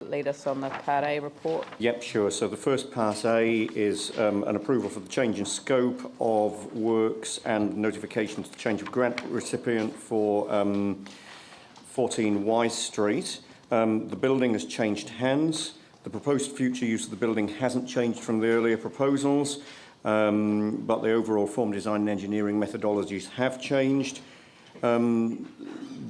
lead us on the Part A report? Yep, sure. So the first Part A is an approval for the change in scope of works and notification to change of grant recipient for 14 Wise Street. The building has changed hands. The proposed future use of the building hasn't changed from the earlier proposals, but the overall form, design and engineering methodologies have changed.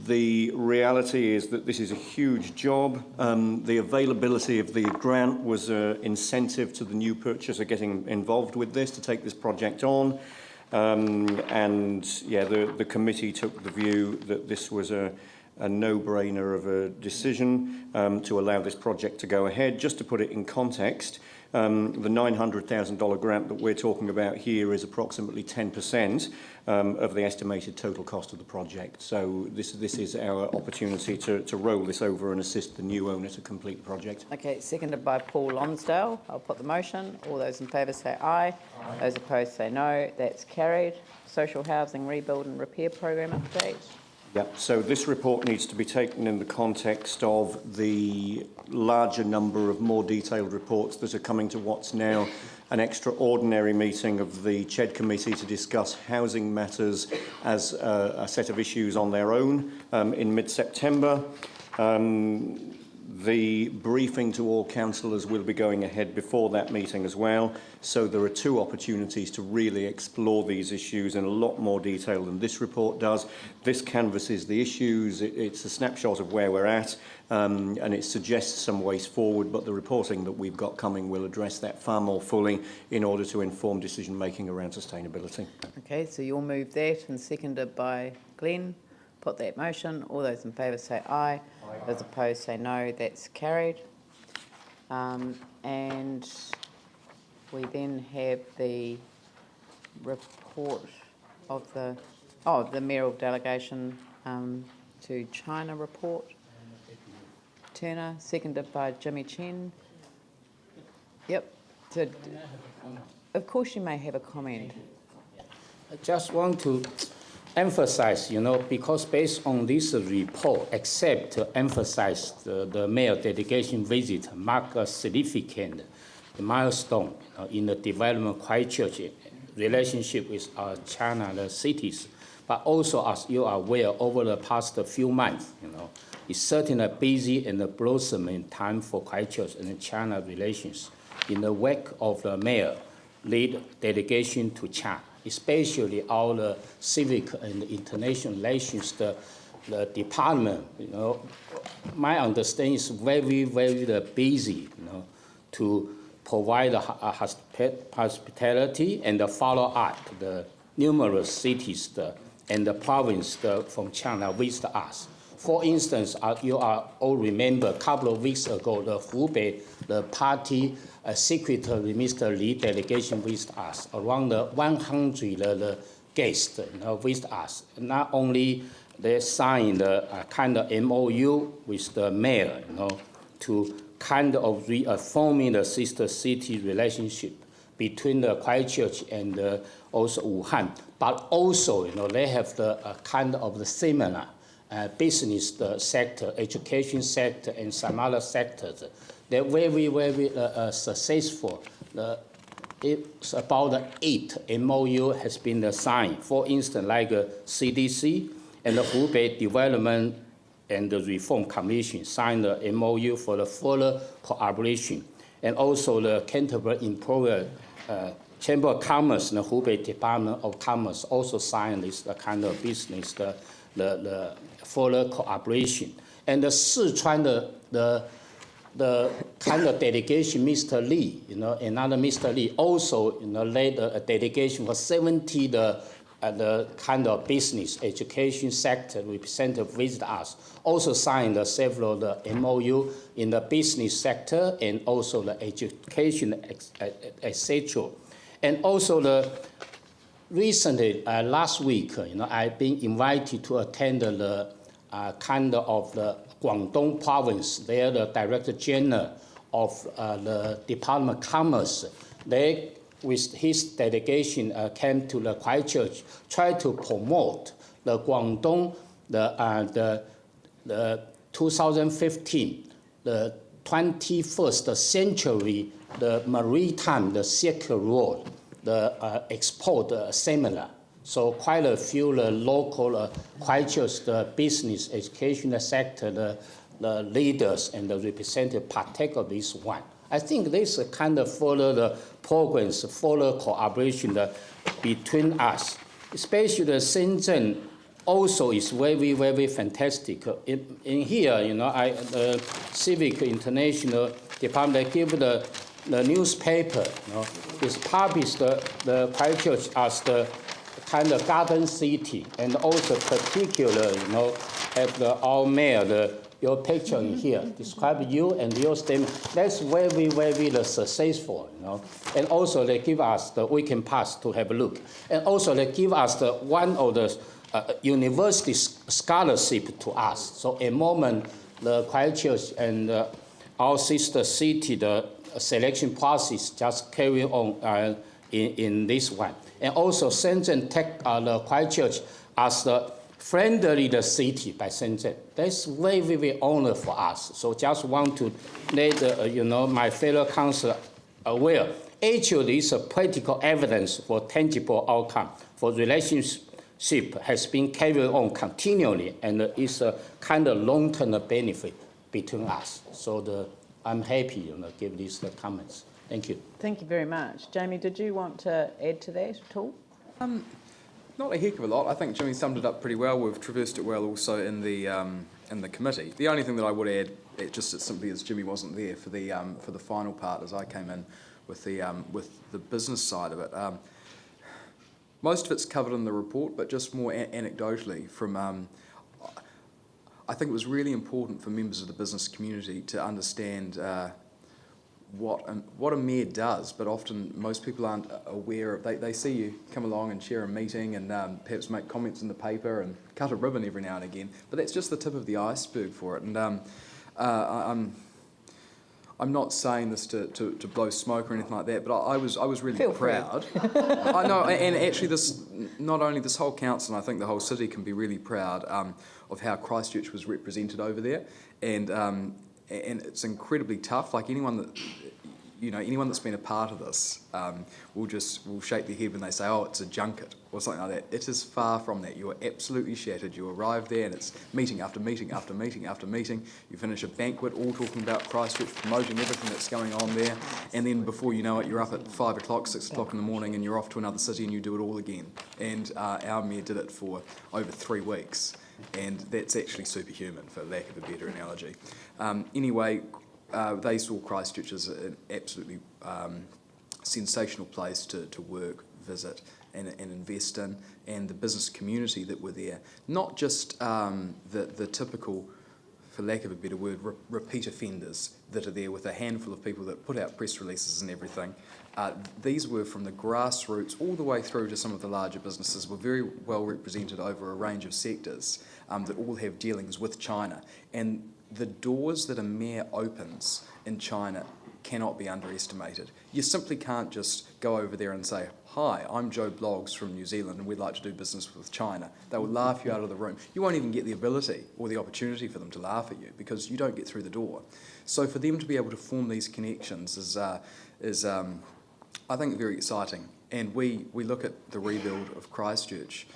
The reality is that this is a huge job. The availability of the grant was an incentive to the new purchaser getting involved with this to take this project on. The committee took the view that this was a no-brainer of a decision to allow this project to go ahead. Just to put it in context, the $900,000 grant that we're talking about here is approximately 10% of the estimated total cost of the project. So this is our opportunity to roll this over and assist the new owner to complete the project. Okay, seconded by Paul Lonsdale. I'll put the motion. All those in favour say aye. Aye. Those opposed say no. That's carried. Social Housing Rebuild and Repair Programme update. Yep, so this report needs to be taken in the context of the larger number of more detailed reports that are coming to what's now an extraordinary meeting of the CHED Committee to discuss housing matters as a set of issues on their own in mid-September. The briefing to all councillors will be going ahead before that meeting as well. So there are two opportunities to really explore these issues in a lot more detail than this report does. This canvasses the issues, it's a snapshot of where we're at, and it suggests some ways forward, but the reporting that we've got coming will address that far more fully in order to inform decision making around sustainability. Okay, so you'll move that, and seconded by Glenn. Put that motion. All those in favour say aye. Aye. Those opposed say no. That's carried. And we then have the report of the mayoral delegation to China report. Turner, seconded by Jimmy Chen. Yep. So, of course you may have a comment. I just want to emphasize, because based on this report, except to emphasize the mayor delegation visit mark a significant milestone in the development of Christchurch relationship with our China cities. But also, as you are aware, over the past few months, it's certainly a busy and a blossoming time for Christchurch and China relations. In the wake of the mayor lead delegation to China, especially our civic and international relations, the department, my understanding is very, very busy, to provide hospitality and follow up the numerous cities and the province from China visit us. For instance, you all remember a couple of weeks ago, the Hubei, the party secretary, Mr. Li delegation with us. Around 100 guests with us. Not only they signed a kind of MOU with the mayor, to kind of reaffirming the sister city relationship between the Christchurch and also Wuhan. But also, they have the kind of the similar business sector, education sector, and some other sectors. They're very, very successful. It's about 8 MOU has been signed. For instance, like CDC and the Hubei Development and the Reform Commission signed the MOU for the further cooperation. And also the Canterbury Employer Chamber of Commerce and the Hubei Department of Commerce also signed this kind of business, the further cooperation. And the Sichuan, the kind of delegation, Mr. Li, another Mr. Li also, led a delegation for 70 the kind of business, education sector representative visit us. Also signed several the MOU in the business sector and also the education, etc. And also recently, last week, I've been invited to attend the kind of the Guangdong province. They are the Director General of the Department of Commerce. They, with his delegation, came to the Christchurch, try to promote the Guangdong, the 2015, the 21st century, the maritime, the Silk Road, the export seminar. So quite a few local Christchurch, the business, education sector, the leaders and the representatives partake of this one. I think this kind of follow the programs, follow cooperation between us, especially the Shenzhen also is very, very fantastic. In here, the Civic International Department, they give the newspaper, is published the Christchurch as the kind of garden city, and also particular, have our mayor, your picture in here, describe you and your statement. That's very, very successful, And also they give us the weekend pass to have a look. And also they give us one of the university scholarship to us. So at the moment, the Christchurch and our sister city, the selection process just carry on in this one. And also Shenzhen take the Christchurch as the friendly the city by Shenzhen. That's very, very honor for us. So just want to let my fellow councillor aware. Actually, it's a practical evidence for tangible outcome for relationship has been carried on continually, and it's a kind of long-term benefit between us. So I'm happy, give these comments. Thank you. Thank you very much. Jamie, did you want to add to that at all? Not a heck of a lot. I think Jimmy summed it up pretty well. We've traversed it well also in the committee. The only thing that I would add, just as simply as Jimmy wasn't there for the final part, as I came in with the business side of it. Most of it's covered in the report, but just more anecdotally from. I think it was really important for members of the business community to understand what a mayor does, but often most people aren't aware of. They see you come along and share a meeting and perhaps make comments in the paper and cut a ribbon every now and again, but that's just the tip of the iceberg for it. And I'm not saying this to blow smoke or anything like that, but I was really Feel proud. I know, and actually not only this whole council, and I think the whole city can be really proud of how Christchurch was represented over there, and it's incredibly tough. Like anyone that's been a part of this will shake their head when they say, "Oh, it's a junket" or something like that. It is far from that. You are absolutely shattered. You arrive there and it's meeting after meeting after meeting after meeting. You finish a banquet, all talking about Christchurch, promoting everything that's going on there, and then before you know it, you're up at 5 o'clock, 6 o'clock in the morning, and you're off to another city and you do it all again. And our mayor did it for over 3 weeks. And that's actually superhuman, for lack of a better analogy. Anyway, they saw Christchurch as an absolutely sensational place to work, visit, and invest in, and the business community that were there. Not just the typical, for lack of a better word, repeat offenders that are there with a handful of people that put out press releases and everything. These were from the grassroots all the way through to some of the larger businesses, were very well represented over a range of sectors that all have dealings with China. And the doors that a mayor opens in China cannot be underestimated. You simply can't just go over there and say, "Hi, I'm Joe Bloggs from New Zealand and we'd like to do business with China." They will laugh you out of the room. You won't even get the ability or the opportunity for them to laugh at you because you don't get through the door. So for them to be able to form these connections is I think, very exciting. And we look at the rebuild of Christchurch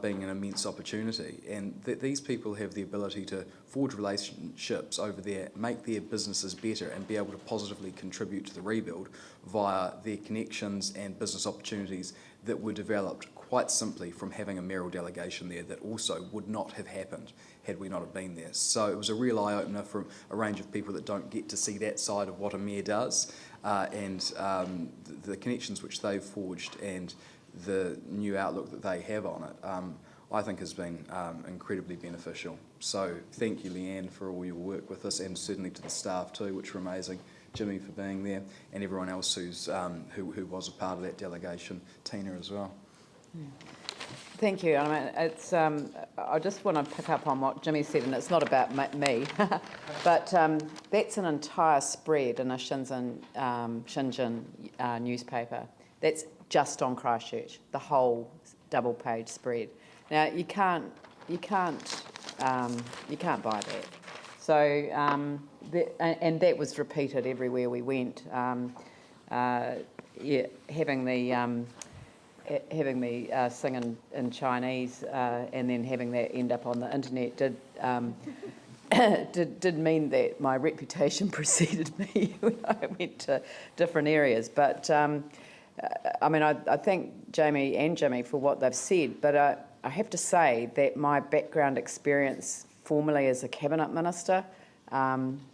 being an immense opportunity, and these people have the ability to forge relationships over there, make their businesses better, and be able to positively contribute to the rebuild via their connections and business opportunities that were developed quite simply from having a mayoral delegation there that also would not have happened had we not have been there. So it was a real eye-opener for a range of people that don't get to see that side of what a mayor does, and the connections which they've forged and the new outlook that they have on it, I think has been incredibly beneficial. So thank you, Leanne, for all your work with us, and certainly to the staff too, which were amazing. Jimmy for being there, and everyone else who was a part of that delegation, Tina as well. Yeah. Thank you. I mean, it's. I just want to pick up on what Jimmy said, and it's not about me, but that's an entire spread in a Shenzhen newspaper. That's just on Christchurch, the whole double-page spread. Now you can't buy that. So, and that was repeated everywhere we went. Having me sing in Chinese and then having that end up on the internet did mean that my reputation preceded me when I went to different areas. But I mean, I thank Jamie and Jimmy for what they've said, but I have to say that my background experience formerly as a cabinet minister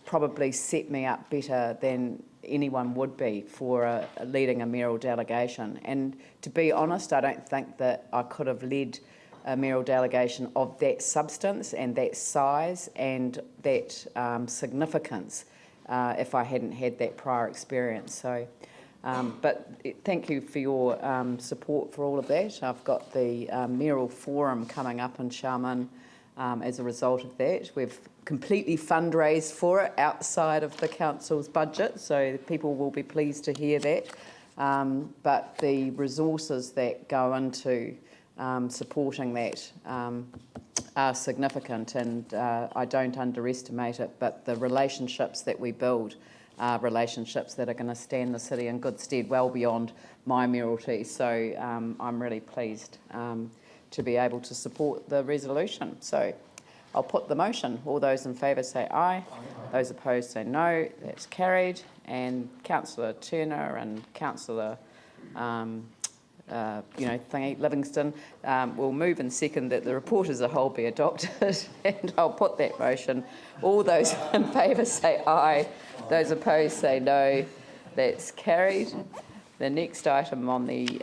probably set me up better than anyone would be for leading a mayoral delegation. And to be honest, I don't think that I could have led a mayoral delegation of that substance and that size and that significance if I hadn't had that prior experience. So, but thank you for your support for all of that. I've got the mayoral forum coming up in Xiamen as a result of that. We've completely fundraised for it outside of the council's budget, so people will be pleased to hear that. But the resources that go into supporting that are significant, and I don't underestimate it, but the relationships that we build are relationships that are going to stand the city in good stead well beyond my mayoralty. So I'm really pleased to be able to support the resolution. So I'll put the motion. All those in favour say aye. Aye. Those opposed say no. That's carried. And Councillor Turner and Councillor Livingston will move and second that the report as a whole be adopted. And I'll put that motion. All those in favour say aye. Those opposed say no. That's carried. The next item on the